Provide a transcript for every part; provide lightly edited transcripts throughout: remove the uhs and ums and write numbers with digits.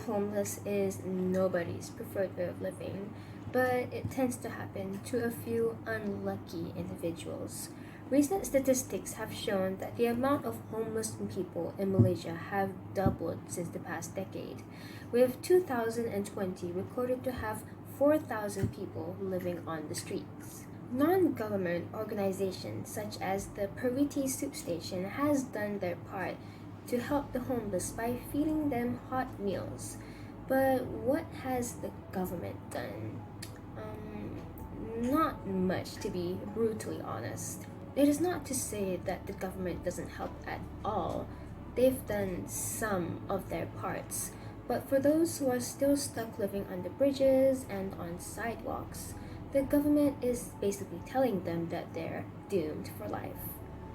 homeless is nobody's preferred way of living, but it tends to happen to a few unlucky individuals. Recent statistics have shown that the amount of homeless people in Malaysia have doubled since the past decade, with 2020 recorded to have 4,000 people living on the streets. Non-government organizations such as the Practise Soup Station has done their part to help the homeless by feeding them hot meals. But what has the government done? Not much, to be brutally honest. It is not to say that the government doesn't help at all. They've done some of their parts. But for those who are still stuck living under bridges and on sidewalks, the government is basically telling them that they're doomed for life.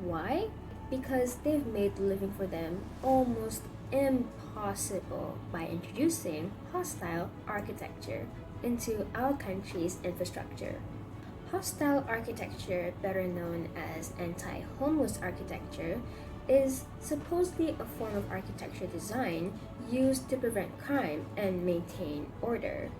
Why? Because they've made living for them almost impossible by introducing hostile architecture into our country's infrastructure. Hostile architecture, better known as anti-homeless architecture, is supposedly a form of architecture design used to prevent crime and maintain order.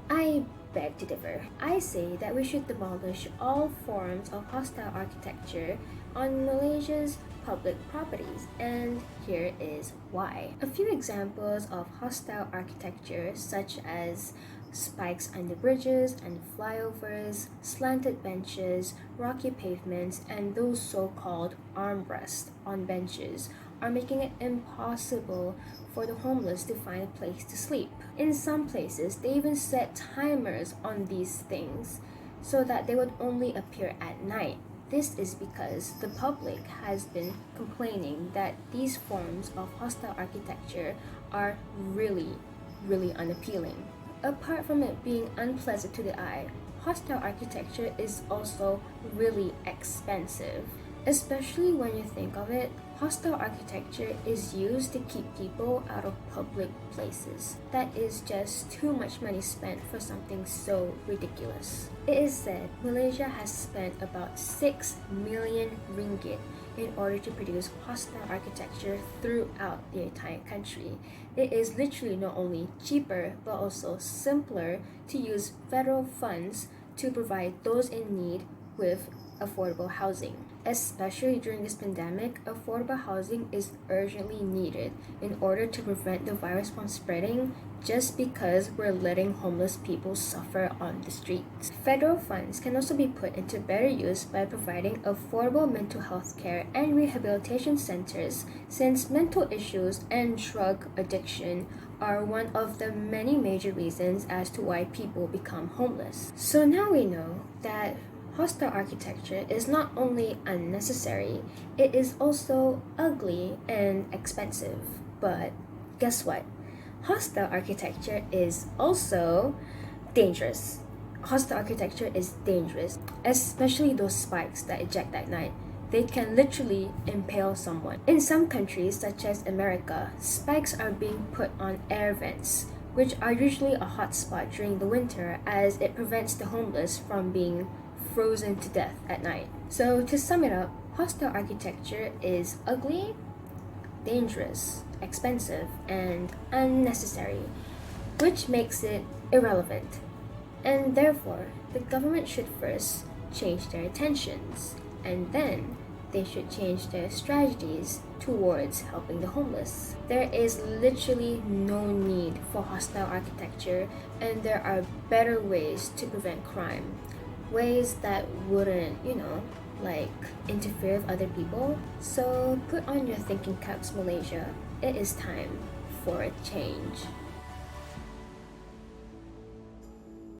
I beg to differ. I say that we should demolish all forms of hostile architecture on Malaysia's public properties, and here is why. A few examples of hostile architecture, such as spikes under bridges and flyovers, slanted benches, rocky pavements, and those so-called armrests on benches, are making it impossible for the homeless to find a place to sleep. In some places, they even set timers on these things so that they would only appear at night. This is because the public has been complaining that these forms of hostile architecture are really unappealing. Apart from it being unpleasant to the eye, hostile architecture is also really expensive. Especially when you think of it, hostile architecture is used to keep people out of public places. That is just too much money spent for something so ridiculous. It is said Malaysia has spent about 6 million ringgit in order to produce hostile architecture throughout the entire country. It is literally not only cheaper but also simpler to use federal funds to provide those in need with affordable housing. Especially during this pandemic, affordable housing is urgently needed in order to prevent the virus from spreading just because we're letting homeless people suffer on the streets. Federal funds can also be put into better use by providing affordable mental health care and rehabilitation centers, since mental issues and drug addiction are one of the many major reasons as to why people become homeless. So now we know that hostile architecture is not only unnecessary, it is also ugly and expensive. But guess what? Hostile architecture is also dangerous. Hostile architecture is dangerous, especially those spikes that eject at night. They can literally impale someone. In some countries, such as America, spikes are being put on air vents, which are usually a hot spot during the winter as it prevents the homeless from being frozen to death at night. So to sum it up, hostile architecture is ugly, dangerous, expensive, and unnecessary, which makes it irrelevant. And therefore, the government should first change their intentions, and then they should change their strategies towards helping the homeless. There is literally no need for hostile architecture, and there are better ways to prevent crime. Ways that wouldn't, interfere with other people. So put on your thinking caps, Malaysia. It is time for a change.